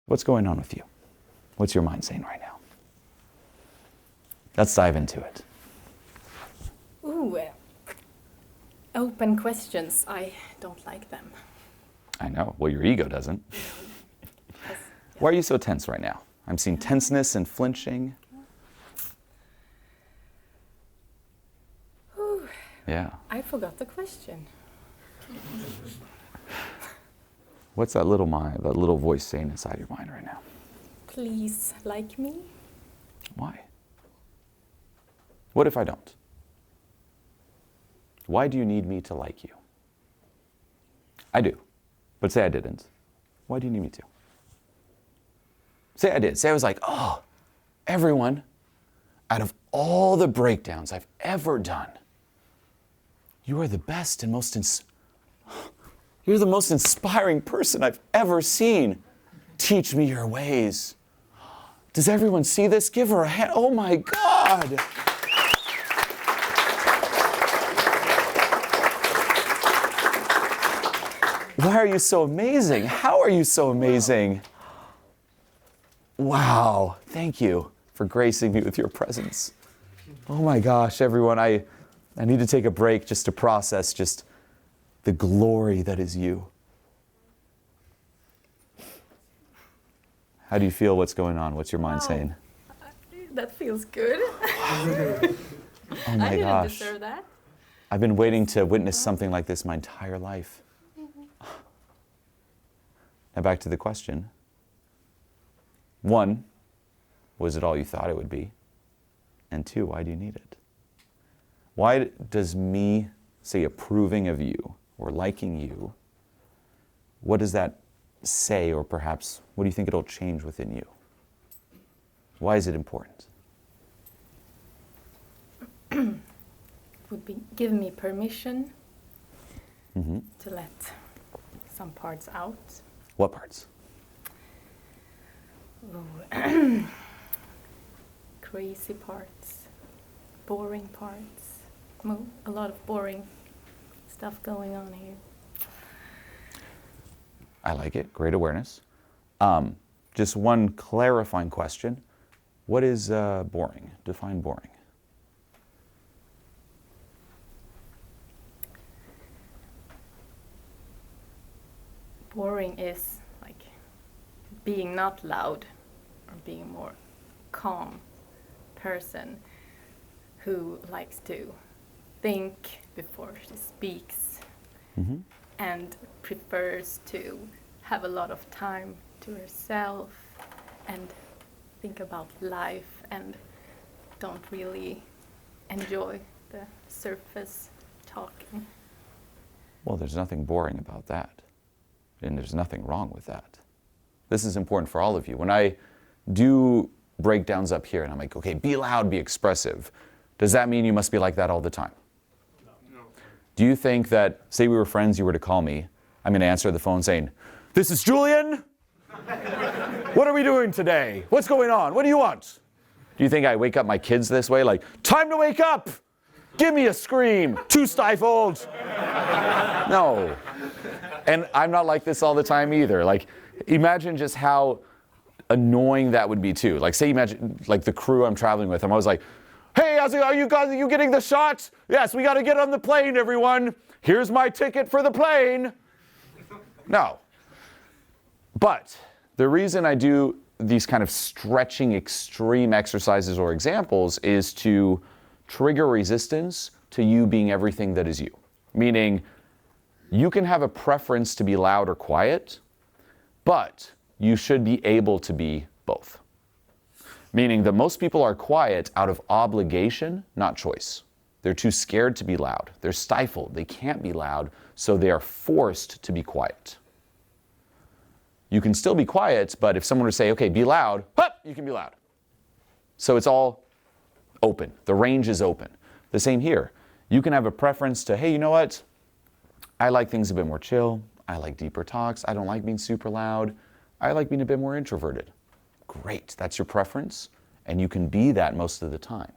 What's going on with you? What's your mind saying right now? Let's dive into it. Ooh, open questions. I don't like them. I know. Well, your ego doesn't. Yes. Why are you so tense right now? I'm seeing tenseness and flinching. Ooh, Yeah. I forgot the question. What's that little voice saying inside your mind right now? Please like me? Why? What if I don't? Why do you need me to like you? I do. But say I didn't. Why do you need me to? Say I did. Say I was like, oh, everyone, out of all the breakdowns I've ever done, you are the best and you're the most inspiring person I've ever seen. Teach me your ways. Does everyone see this? Give her a hand. Oh my God. Why are you so amazing? How are you so amazing? Wow. Thank you for gracing me with your presence. Oh my gosh, everyone, I need to take a break just to process just the glory that is you. How do you feel? What's going on? What's your mind saying? That feels good. Oh my I didn't gosh. deserve that. I've been waiting to witness something like this my entire life. Now back to the question. 1, was it all you thought it would be? And 2, why do you need it? Why does me, say, approving of you or liking you, what does that say, or perhaps what do you think it'll change within you? Why is it important? Would be give me permission Mm-hmm. to let some parts out. What parts? Ooh. Crazy parts, boring parts. A lot of boring stuff going on here. I like it. Great awareness. Just one clarifying question. What is boring? Define boring. Boring is like being not loud or being a more calm person who likes to think before she speaks Mm-hmm. and prefers to have a lot of time to herself and think about life and don't really enjoy the surface talking. Well, there's nothing boring about that. And there's nothing wrong with that. This is important for all of you. When I do breakdowns up here and I'm like, okay, be loud, be expressive, does that mean you must be like that all the time? No. Do you think that, say we were friends, you were to call me, I'm going to answer the phone saying, this is Julien? What are we doing today? What's going on? What do you want? Do you think I wake up my kids this way, like, time to wake up! Give me a scream! Too stifled! No. And I'm not like this all the time either. Like, imagine just how annoying that would be too. Like, say, imagine, like the crew I'm traveling with, I'm always like, hey, are you guys, are you getting the shot? Yes, we got to get on the plane, everyone. Here's my ticket for the plane. No. But the reason I do these kind of stretching extreme exercises or examples is to trigger resistance to you being everything that is you. Meaning, you can have a preference to be loud or quiet, but you should be able to be both. Meaning that most people are quiet out of obligation, not choice. They're too scared to be loud. They're stifled. They can't be loud, so they are forced to be quiet. You can still be quiet, but if someone were to say, okay, be loud, you can be loud. So it's all open. The range is open. The same here. You can have a preference to, hey, you know what? I like things a bit more chill. I like deeper talks. I don't like being super loud. I like being a bit more introverted. Great, that's your preference, and you can be that most of the time.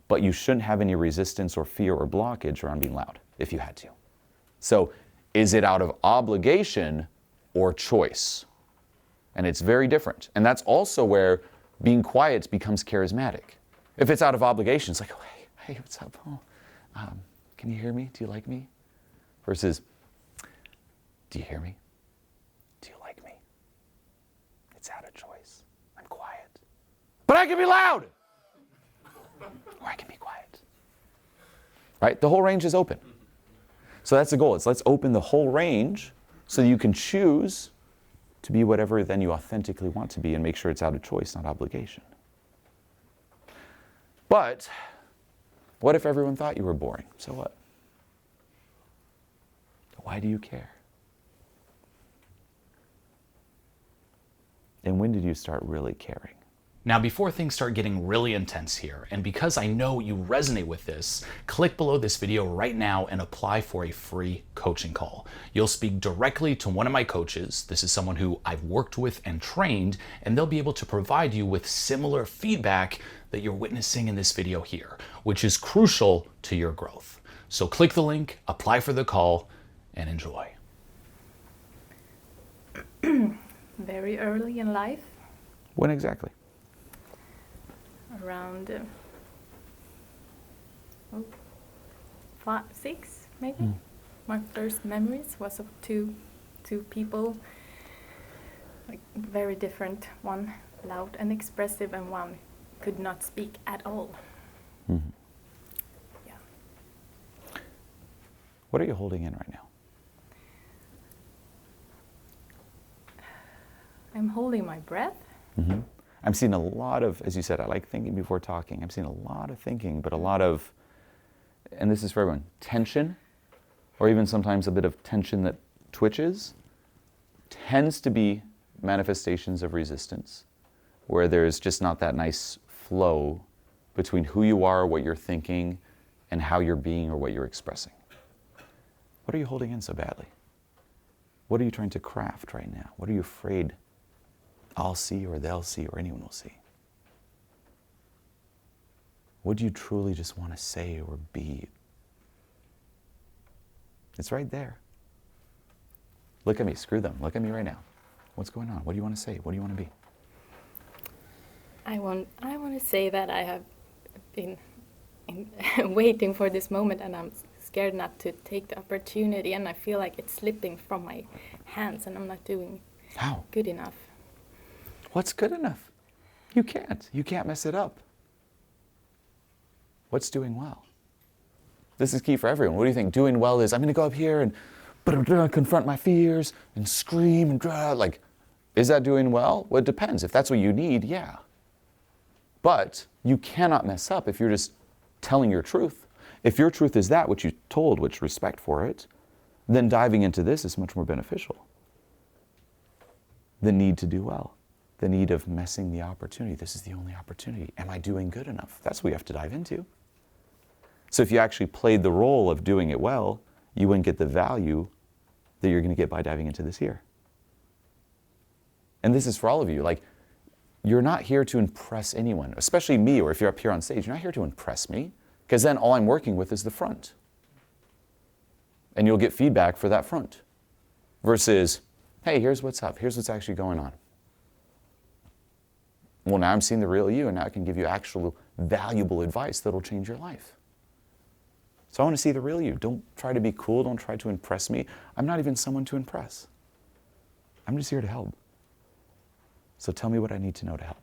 But you shouldn't have any resistance or fear or blockage around being loud if you had to. So is it out of obligation or choice? And it's very different. And that's also where being quiet becomes charismatic. If it's out of obligation, it's like, oh, hey, what's up? Oh, can you hear me? Do you like me? Versus, do you hear me? Do you like me? It's out of choice. I'm quiet. But I can be loud! Or I can be quiet. Right? The whole range is open. So that's the goal. It's let's open the whole range so that you can choose to be whatever then you authentically want to be and make sure it's out of choice, not obligation. But what if everyone thought you were boring? So what? Why do you care? And when did you start really caring? Now, before things start getting really intense here, and because I know you resonate with this, click below this video right now and apply for a free coaching call. You'll speak directly to one of my coaches. This is someone who I've worked with and trained, and they'll be able to provide you with similar feedback that you're witnessing in this video here, which is crucial to your growth. So click the link, apply for the call, and enjoy. Very early in life, When exactly? around 5, 6 maybe. My first memories was of two people, like very different. One loud and expressive, and one could not speak at all. Mm-hmm. Yeah. What are you holding in right now? I'm holding my breath. Mm-hmm. I'm seeing a lot of, as you said, I like thinking before talking. I'm seeing a lot of thinking, but a lot of, and this is for everyone, tension, or even sometimes a bit of tension that twitches, tends to be manifestations of resistance, where there's just not that nice flow between who you are, what you're thinking, and how you're being or what you're expressing. What are you holding in so badly? What are you trying to craft right now? What are you afraid I'll see or they'll see or anyone will see? What do you truly just want to say or be? It's right there. Look at me, screw them. Look at me right now. What's going on? What do you want to say? What do you want to be? I want to say that I have been waiting for this moment, and I'm scared not to take the opportunity, and I feel like it's slipping from my hands, and I'm not doing How? good enough. What's good enough? You can't. You can't mess it up. What's doing well? This is key for everyone. What do you think doing well is? I'm going to go up here and confront my fears and scream and like, is that doing well? Well, it depends. If that's what you need, yeah. But you cannot mess up if you're just telling your truth. If your truth is that which you told, which respect for it, then diving into this is much more beneficial. The need to do well. The need of messing the opportunity. This is the only opportunity. Am I doing good enough? That's what we have to dive into. So if you actually played the role of doing it well, you wouldn't get the value that you're going to get by diving into this here. And this is for all of you. Like, you're not here to impress anyone, especially me, or if you're up here on stage, you're not here to impress me, because then all I'm working with is the front. And you'll get feedback for that front. Versus, hey, here's what's up. Here's what's actually going on. Well, now I'm seeing the real you, and now I can give you actual valuable advice that'll change your life. So I want to see the real you. Don't try to be cool. Don't try to impress me. I'm not even someone to impress. I'm just here to help. So tell me what I need to know to help.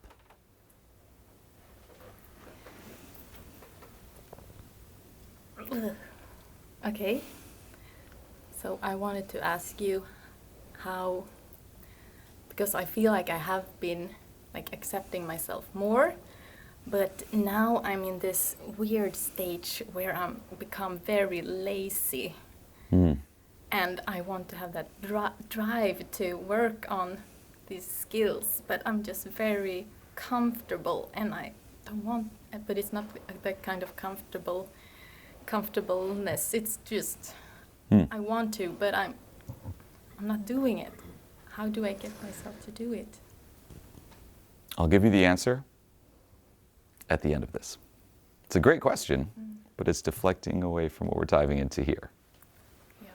Okay. So I wanted to ask you how, because I feel like I have been like accepting myself more, but now I'm in this weird stage where I'm become very lazy. And I want to have that drive to work on these skills, but I'm just very comfortable, and I don't want, but it's not that kind of comfortableness. It's just I want to, but I'm not doing it. How do I get myself to do it? I'll give you the answer at the end of this. It's a great question, but it's deflecting away from what we're diving into here. Yeah.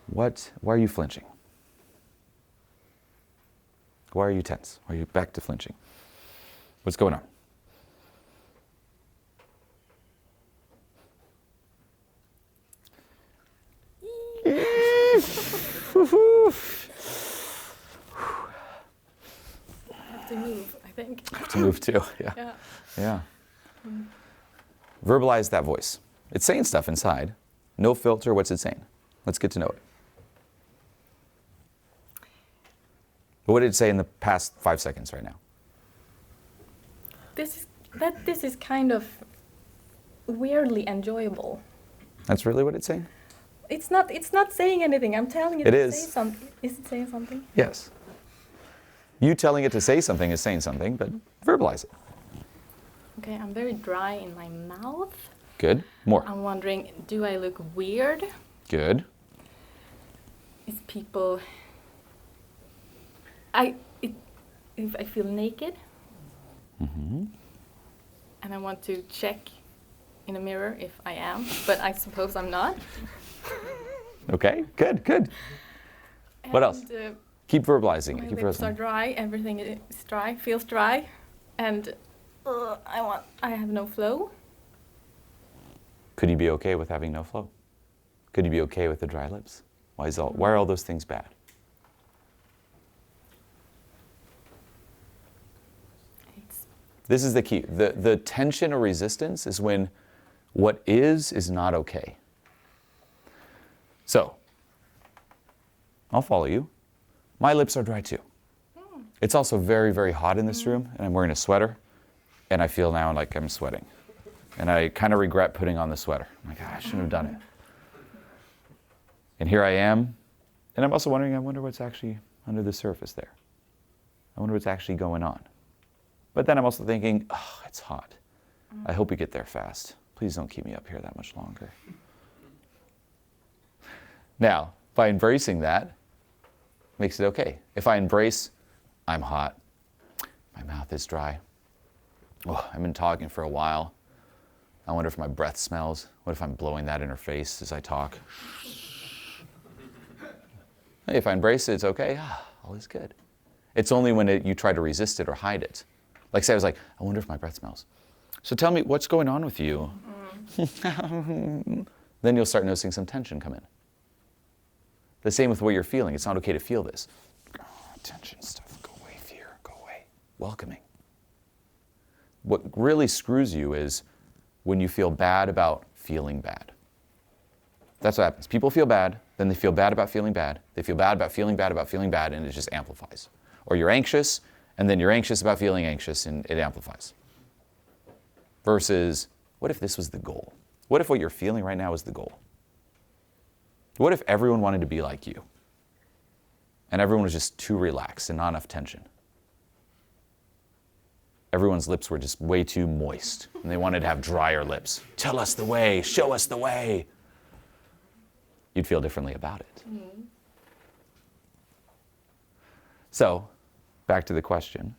Why are you flinching? Why are you tense? Why are you back to flinching? What's going on? I have to move, I think. I have to move too. Yeah. Yeah. Yeah. Verbalize that voice. It's saying stuff inside. No filter. What's it saying? Let's get to know it. What did it say in the past 5 seconds right now? This is kind of weirdly enjoyable. That's really what it's saying? It's not saying anything. I'm telling it It to is. say something. Is it saying something? Yes. You telling it to say something is saying something, but verbalize it. Okay, I'm very dry in my mouth. Good. More. I'm wondering, do I look weird? Good. Is people... if I feel naked, and I want to check in a mirror if I am, but I suppose I'm not. Okay. Good. Good. What else? And, Keep verbalizing my it. Keep lips are verbalizing. dry. Everything is dry. Feels dry, and I have no flow. Could you be okay with having no flow? Could you be okay with the dry lips? Why are all those things bad? This is the key. The tension or resistance is when what is not okay. So, I'll follow you. My lips are dry too. It's also very, very hot in this room, and I'm wearing a sweater, and I feel now like I'm sweating. And I kind of regret putting on the sweater. I'm like, I shouldn't have done it. And here I am, and I'm also wondering, I wonder what's actually under the surface there. I wonder what's actually going on. But then I'm also thinking, oh, it's hot. I hope we get there fast. Please don't keep me up here that much longer. Now, by embracing that, makes it okay. If I embrace, I'm hot, my mouth is dry, oh, I've been talking for a while, I wonder if my breath smells. What if I'm blowing that in her face as I talk? Hey, if I embrace it, it's okay. All is good. It's only when you try to resist it or hide it. Like say I was like, I wonder if my breath smells. So tell me, what's going on with you? Then you'll start noticing some tension come in. The same with what you're feeling. It's not okay to feel this. Tension stuff, go away, fear, go away. Welcoming. What really screws you is when you feel bad about feeling bad. That's what happens. People feel bad, then they feel bad about feeling bad. They feel bad about feeling bad about feeling bad, and it just amplifies. Or you're anxious, and then you're anxious about feeling anxious, and it amplifies. Versus, what if this was the goal? What if what you're feeling right now is the goal? What if everyone wanted to be like you? And everyone was just too relaxed and not enough tension? Everyone's lips were just way too moist, and they wanted to have drier lips. Tell us the way, show us the way. You'd feel differently about it. Mm-hmm. So, back to the question.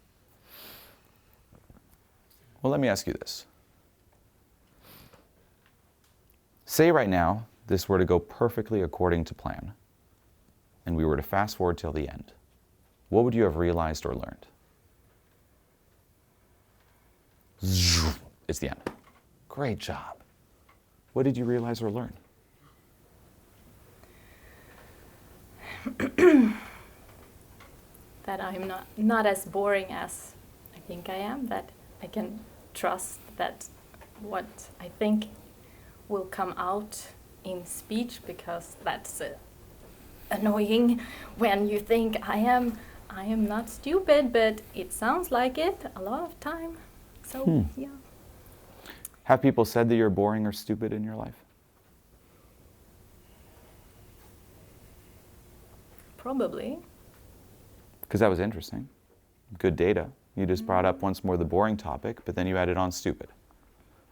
Well, let me ask you this. Say right now, this were to go perfectly according to plan, and we were to fast forward till the end. What would you have realized or learned? It's the end. Great job. What did you realize or learn? That I'm not as boring as I think I am, that I can trust that what I think will come out in speech, because that's annoying when you think I am not stupid, but it sounds like it a lot of time. So, yeah. Have people said that you're boring or stupid in your life? Probably. Because that was interesting. Good data. You just brought up once more the boring topic, but then you added on stupid.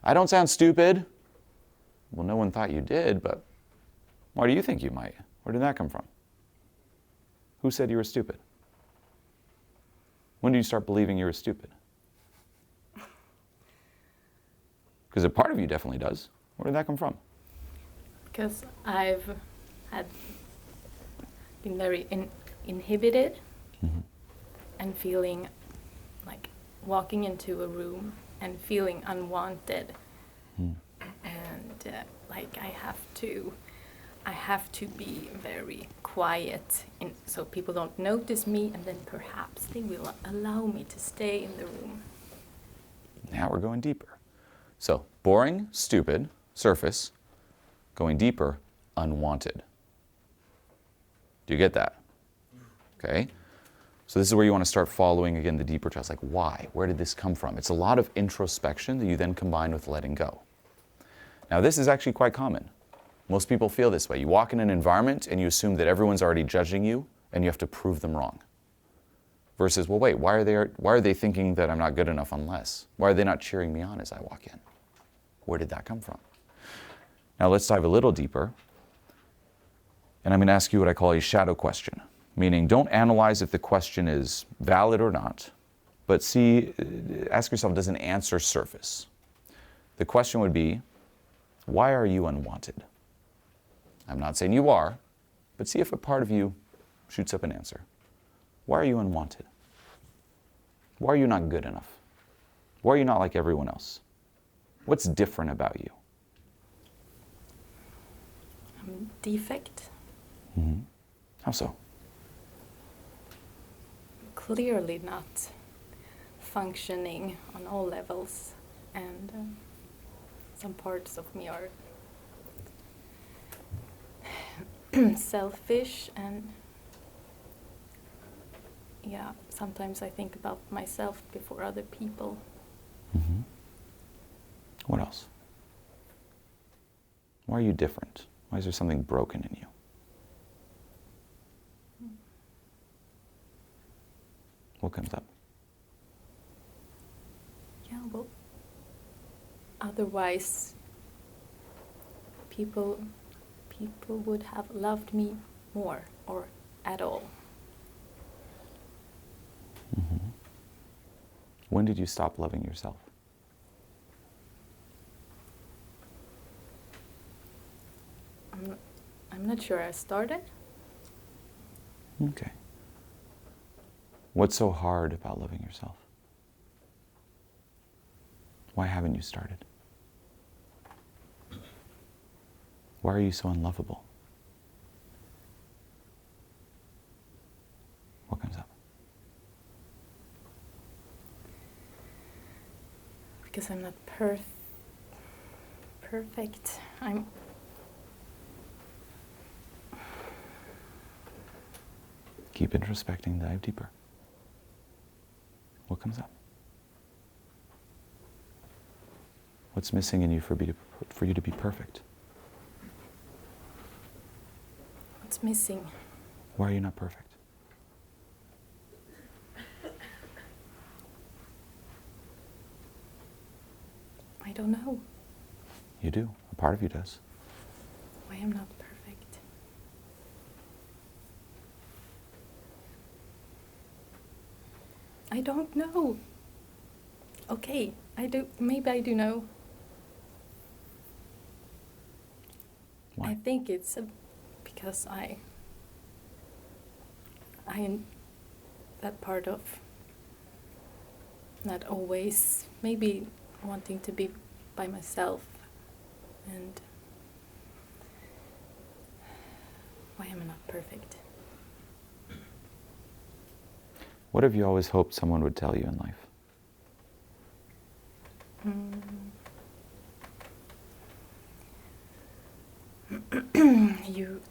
I don't sound stupid. Well, no one thought you did, but why do you think you might? Where did that come from? Who said you were stupid? When did you start believing you were stupid? Because a part of you definitely does. Where did that come from? Because I've been very inhibited, and feeling like walking into a room and feeling unwanted. And like I have to be very quiet so people don't notice me, and then perhaps they will allow me to stay in the room. Now we're going deeper. So boring, stupid, surface. Going deeper, unwanted. Do you get that? Okay. So this is where you want to start following, again, the deeper trust. Like, why? Where did this come from? It's a lot of introspection that you then combine with letting go. Now, this is actually quite common. Most people feel this way. You walk in an environment and you assume that everyone's already judging you and you have to prove them wrong. Versus, well, wait, why are they thinking that I'm not good enough unless? Why are they not cheering me on as I walk in? Where did that come from? Now, let's dive a little deeper. And I'm going to ask you what I call a shadow question. Meaning, don't analyze if the question is valid or not, but ask yourself, does an answer surface? The question would be, why are you unwanted? I'm not saying you are, but see if a part of you shoots up an answer. Why are you unwanted? Why are you not good enough? Why are you not like everyone else? What's different about you? Defect. Mm-hmm. How so? Clearly not functioning on all levels, and some parts of me are selfish, and yeah, sometimes I think about myself before other people. Mm-hmm. What else? Why are you different? Why is there something broken in you? What comes up? Yeah, well, otherwise people would have loved me more or at all. Mm-hmm. When did you stop loving yourself? I'm not sure I started. Okay. What's so hard about loving yourself? Why haven't you started? Why are you so unlovable? What comes up? Because I'm not perfect. Keep introspecting, dive deeper. What comes up? What's missing in you for you to be perfect? What's missing? Why are you not perfect? I don't know You do. A part of you does. why I'm not perfect. I don't know. Okay, I do. Maybe I do know. Why? I think it's because I that part of not always maybe wanting to be by myself, and why am I not perfect? What have you always hoped someone would tell you in life?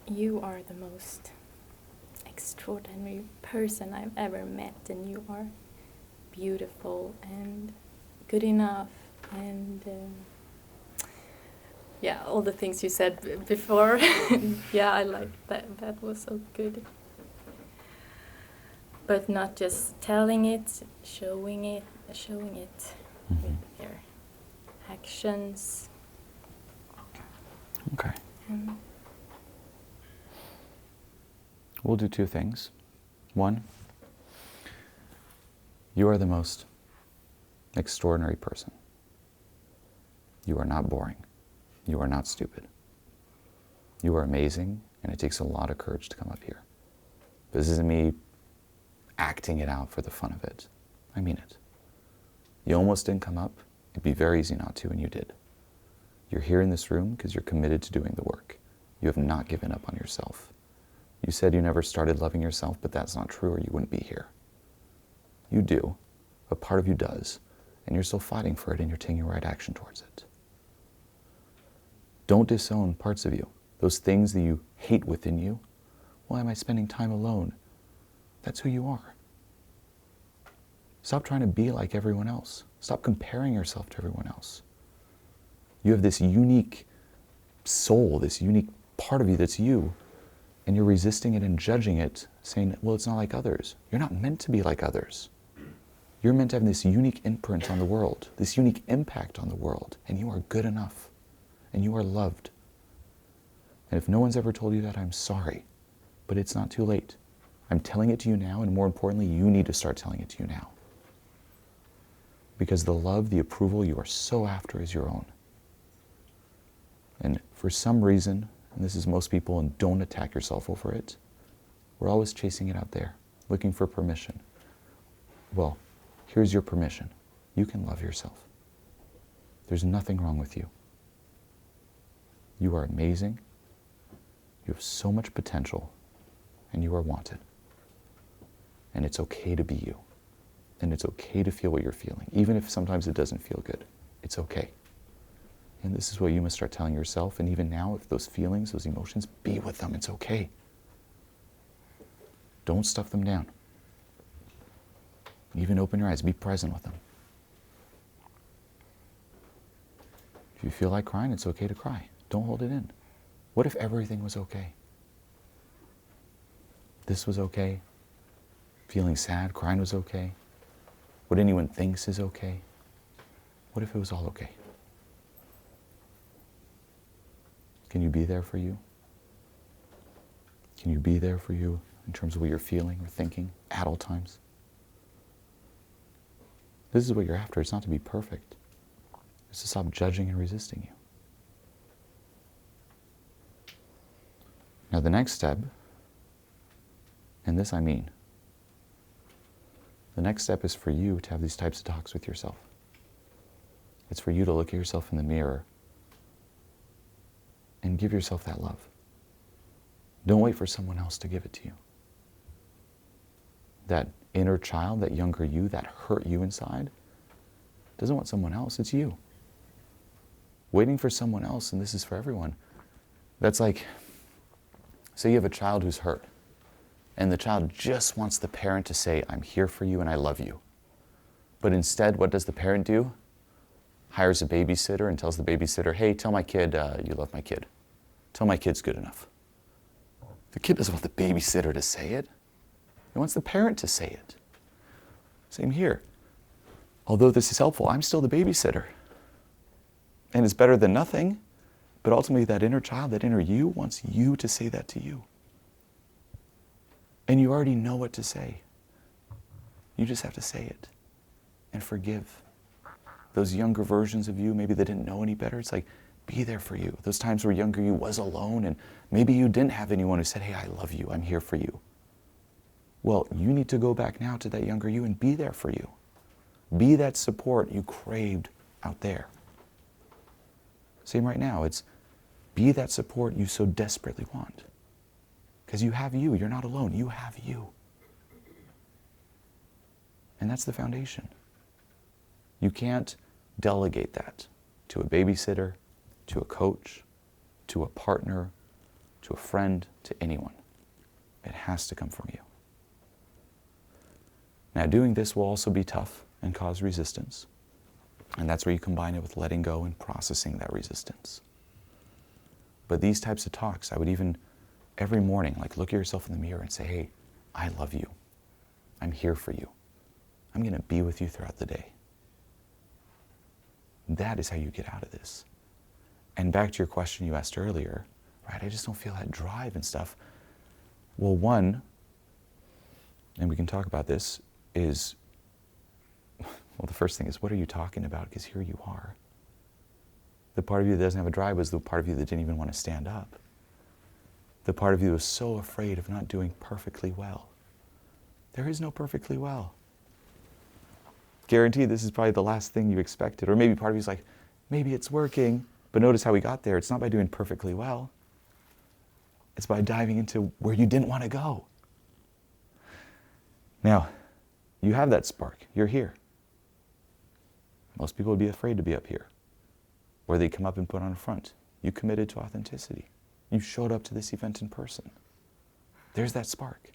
You are the most extraordinary person I've ever met, and you are beautiful and good enough, and yeah, all the things you said before. Yeah, I like that. That was so good. But not just telling it, showing it Mm-hmm. with their actions. Okay. And We'll do two things. One, you are the most extraordinary person. You are not boring. You are not stupid. You are amazing, and it takes a lot of courage to come up here. This isn't me acting it out for the fun of it. I mean it. You almost didn't come up. It'd be very easy not to, and you did. You're here in this room because you're committed to doing the work. You have not given up on yourself. You said you never started loving yourself, but that's not true, or you wouldn't be here. You do. A part of you does, and you're still fighting for it, and you're taking the right action towards it. Don't disown parts of you. Those things that you hate within you. Why am I spending time alone? That's who you are. Stop trying to be like everyone else. Stop comparing yourself to everyone else. You have this unique soul, this unique part of you that's you, and you're resisting it and judging it, saying, well, it's not like others. You're not meant to be like others. You're meant to have this unique imprint on the world, this unique impact on the world, and you are good enough, and you are loved. And if no one's ever told you that, I'm sorry, but it's not too late. I'm telling it to you now, and more importantly, you need to start telling it to you now. Because the love, the approval you are so after is your own. And for some reason, and this is most people, and don't attack yourself over it, we're always chasing it out there, looking for permission. Well, here's your permission. You can love yourself. There's nothing wrong with you. You are amazing. You have so much potential, and you are wanted. And it's okay to be you. And it's okay to feel what you're feeling, even if sometimes it doesn't feel good. It's okay. And this is what you must start telling yourself. And even now, if those feelings, those emotions, be with them. It's okay. Don't stuff them down. Even open your eyes. Be present with them. If you feel like crying, it's okay to cry. Don't hold it in. What if everything was okay? This was okay. Feeling sad, crying was okay. What anyone thinks is okay. What if it was all okay? Can you be there for you? Can you be there for you in terms of what you're feeling or thinking at all times? This is what you're after. It's not to be perfect. It's to stop judging and resisting you. Now the next step, and this I mean, the next step is for you to have these types of talks with yourself. It's for you to look at yourself in the mirror and give yourself that love. Don't wait for someone else to give it to you. That inner child, that younger you, that hurt you inside, doesn't want someone else, it's you. Waiting for someone else, and this is for everyone, that's like, say you have a child who's hurt, and the child just wants the parent to say, I'm here for you and I love you. But instead, what does the parent do? Hires a babysitter and tells the babysitter, hey, tell my kid you love my kid. Tell my kid's good enough. The kid doesn't want the babysitter to say it. He wants the parent to say it. Same here. Although this is helpful, I'm still the babysitter. And it's better than nothing. But ultimately, that inner child, that inner you, wants you to say that to you. And you already know what to say. You just have to say it and forgive. Those younger versions of you, maybe they didn't know any better. It's like, be there for you. Those times where younger you was alone and maybe you didn't have anyone who said, hey, I love you, I'm here for you. Well, you need to go back now to that younger you and be there for you. Be that support you craved out there. Same right now, it's be that support you so desperately want. Because you have you, you're not alone, you have you. And that's the foundation. You can't delegate that to a babysitter, to a coach, to a partner, to a friend, to anyone. It has to come from you. Now, doing this will also be tough and cause resistance. And that's where you combine it with letting go and processing that resistance. But these types of talks, I would even, every morning, like look at yourself in the mirror and say, hey, I love you. I'm here for you. I'm going to be with you throughout the day. That is how you get out of this. And back to your question you asked earlier, right? I just don't feel that drive and stuff. Well, one, and we can talk about this, is, well, the first thing is, what are you talking about? Because here you are. The part of you that doesn't have a drive was the part of you that didn't even want to stand up. The part of you that was so afraid of not doing perfectly well. There is no perfectly well. Guaranteed this is probably the last thing you expected. Or maybe part of you is like, maybe it's working. But notice how we got there. It's not by doing perfectly well. It's by diving into where you didn't want to go. Now, you have that spark. You're here. Most people would be afraid to be up here, where they come up and put on a front. You committed to authenticity. You showed up to this event in person. There's that spark.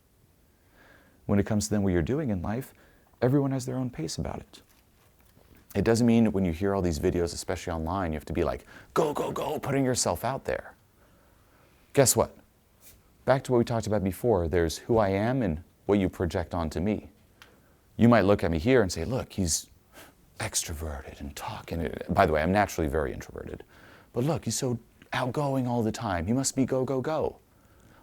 When it comes to then what you're doing in life, everyone has their own pace about it. It doesn't mean that when you hear all these videos, especially online, you have to be like, go, go, go, putting yourself out there. Guess what? Back to what we talked about before, there's who I am and what you project onto me. You might look at me here and say, look, he's extroverted and talking. By the way, I'm naturally very introverted. But look, he's so outgoing all the time. He must be go, go, go.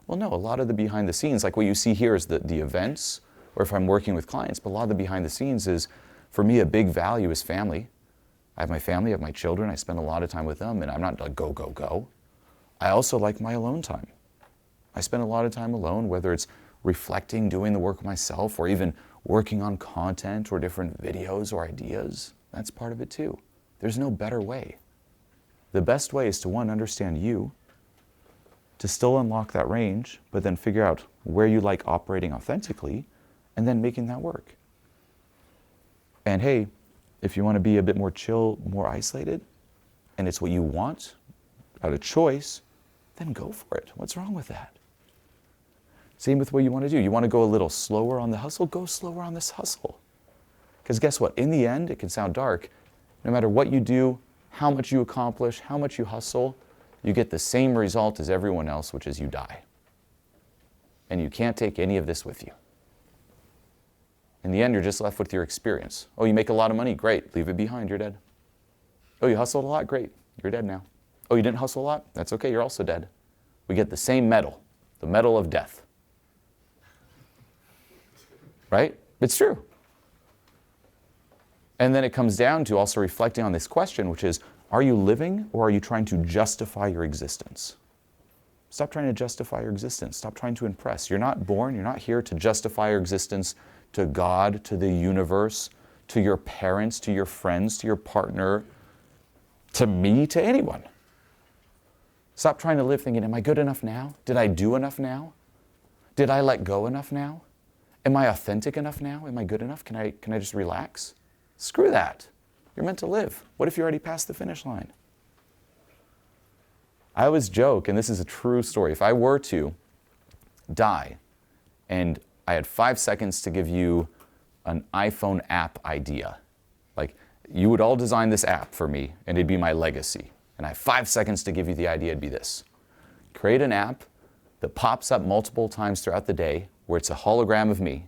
Well, no, a lot of the behind the scenes, like what you see here is the events, or if I'm working with clients, but a lot of the behind the scenes is, for me, a big value is family. I have my family, I have my children, I spend a lot of time with them, and I'm not like go, go, go. I also like my alone time. I spend a lot of time alone, whether it's reflecting, doing the work myself, or even working on content or different videos or ideas. That's part of it too. There's no better way. The best way is to, one, understand you, to still unlock that range, but then figure out where you like operating authentically, and then making that work. And hey, if you want to be a bit more chill, more isolated, and it's what you want, out of choice, then go for it. What's wrong with that? Same with what you want to do. You want to go a little slower on the hustle? Go slower on this hustle. Because guess what? In the end, it can sound dark. No matter what you do, how much you accomplish, how much you hustle, you get the same result as everyone else, which is you die. And you can't take any of this with you. In the end, you're just left with your experience. Oh, you make a lot of money? Great. Leave it behind. You're dead. Oh, you hustled a lot? Great. You're dead now. Oh, you didn't hustle a lot? That's okay. You're also dead. We get the same medal, the medal of death. Right? It's true. And then it comes down to also reflecting on this question, which is, are you living or are you trying to justify your existence? Stop trying to justify your existence. Stop trying to impress. You're not born, you're not here to justify your existence to God, to the universe, to your parents, to your friends, to your partner, to me, to anyone. Stop trying to live thinking, am I good enough now? Did I do enough now? Did I let go enough now? Am I authentic enough now? Am I good enough? Can I just relax? Screw that. You're meant to live. What if you already passed the finish line? I always joke, and this is a true story, if I were to die and I had 5 seconds to give you an iPhone app idea, like you would all design this app for me and it'd be my legacy. And I have 5 seconds to give you the idea, it'd be this. Create an app that pops up multiple times throughout the day where it's a hologram of me,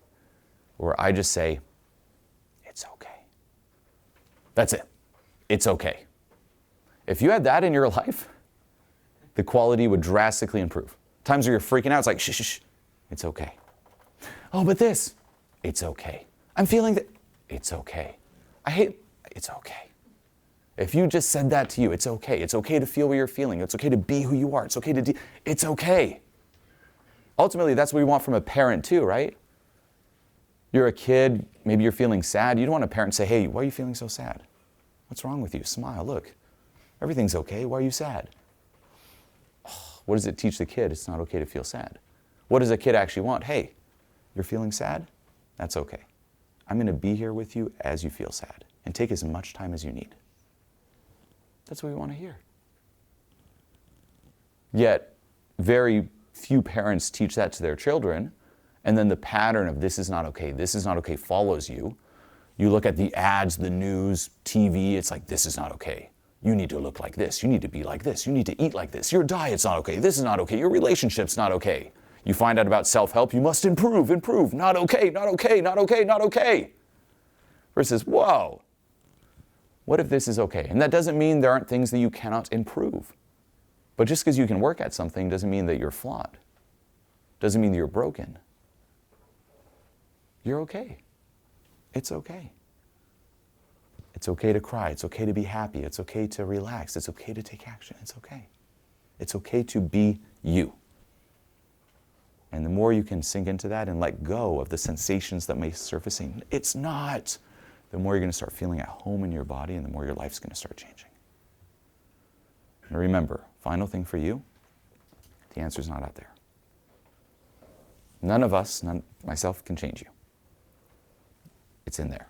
where I just say, it's okay. That's it. It's okay. If you had that in your life, the quality would drastically improve. Times where you're freaking out, it's like, shh, shh, shh. It's okay. Oh, but this, it's okay. I'm feeling that, it's okay. It's okay. If you just said that to you, it's okay. It's okay to feel what you're feeling. It's okay to be who you are. It's okay to it's okay. Ultimately, that's what we want from a parent too, right? You're a kid, maybe you're feeling sad. You don't want a parent to say, hey, why are you feeling so sad? What's wrong with you? Smile, look. Everything's okay. Why are you sad? Oh, what does it teach the kid? It's not okay to feel sad. What does a kid actually want? Hey, you're feeling sad? That's okay. I'm going to be here with you as you feel sad and take as much time as you need. That's what we want to hear. Yet, very few parents teach that to their children, and then the pattern of this is not okay follows you. You look at the ads, the news, TV, it's like, this is not okay. You need to look like this. You need to be like this. You need to eat like this. Your diet's not okay. This is not okay. Your relationship's not okay. You find out about self-help, you must improve. Not okay, not okay, not okay, not okay. Versus, whoa, what if this is okay? And that doesn't mean there aren't things that you cannot improve. But just because you can work at something doesn't mean that you're flawed. Doesn't mean that you're broken. You're okay. It's okay. It's okay to cry. It's okay to be happy. It's okay to relax. It's okay to take action. It's okay. It's okay to be you. And the more you can sink into that and let go of the sensations that may surface saying, it's not, the more you're going to start feeling at home in your body and the more your life's going to start changing. And remember, final thing for you, the answer's not out there. None of us, myself, can change you. It's in there.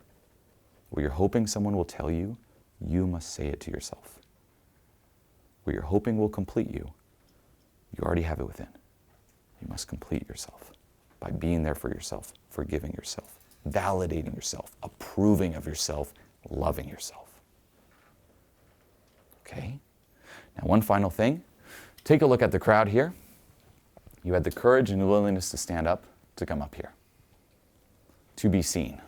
What you're hoping someone will tell you, you must say it to yourself. What you're hoping will complete you, you already have it within. You must complete yourself by being there for yourself, forgiving yourself, validating yourself, approving of yourself, loving yourself. Okay? Now, one final thing. Take a look at the crowd here. You had the courage and the willingness to stand up, to come up here. To be seen.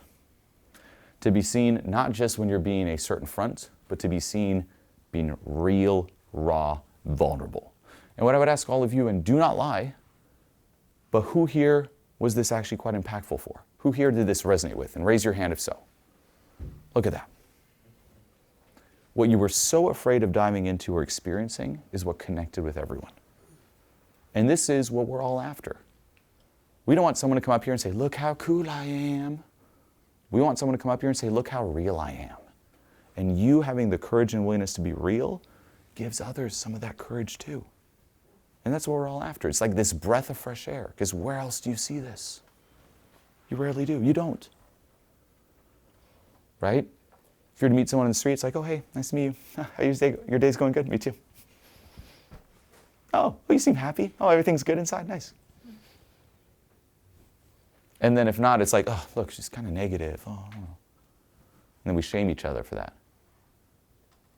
To be seen not just when you're being a certain front, but to be seen being real, raw, vulnerable. And what I would ask all of you, and do not lie, but who here was this actually quite impactful for? Who here did this resonate with? And raise your hand if so. Look at that. What you were so afraid of diving into or experiencing is what connected with everyone. And this is what we're all after. We don't want someone to come up here and say, look how cool I am. We want someone to come up here and say, look how real I am. And you having the courage and willingness to be real gives others some of that courage too. And that's what we're all after. It's like this breath of fresh air, because where else do you see this? You rarely do. You don't. Right? If you're to meet someone in the street, it's like, oh, hey, nice to meet you. How your day's going good? Me too. Oh, well, you seem happy. Oh, everything's good inside? Nice. And then if not, it's like, oh, look, she's kind of negative. Oh, I don't know. And then we shame each other for that.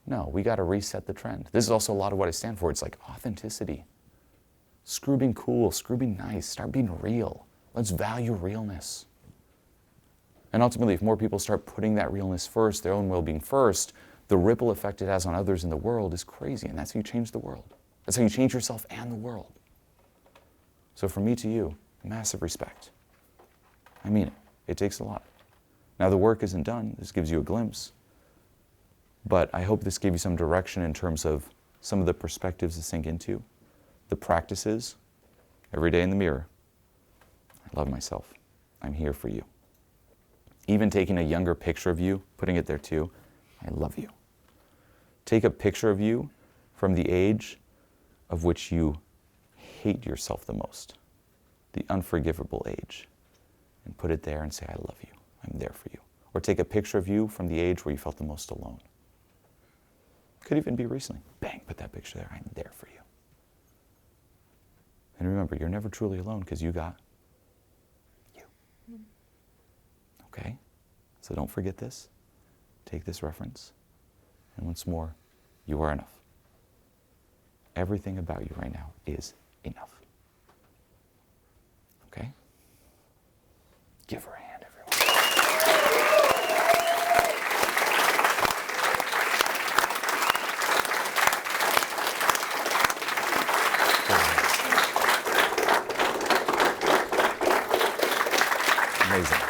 No, we got to reset the trend. This is also a lot of what I stand for. It's like authenticity. Screw being cool, screw being nice, start being real. Let's value realness. And ultimately, if more people start putting that realness first, their own well-being first, the ripple effect it has on others in the world is crazy, and that's how you change the world. That's how you change yourself and the world. So from me to you, massive respect. I mean it. It takes a lot. Now the work isn't done. This gives you a glimpse. But I hope this gave you some direction in terms of some of the perspectives to sink into, the practices, every day in the mirror. I love myself. I'm here for you. Even taking a younger picture of you, putting it there too, I love you. Take a picture of you from the age of which you hate yourself the most, the unforgivable age, and put it there and say, I love you. I'm there for you. Or take a picture of you from the age where you felt the most alone. Could even be recently. Bang, put that picture there. I'm there for you. And remember, you're never truly alone because you got you. Okay? So don't forget this. Take this reference. And once more, you are enough. Everything about you right now is enough. Okay? Give her a hand, everyone. Amazing.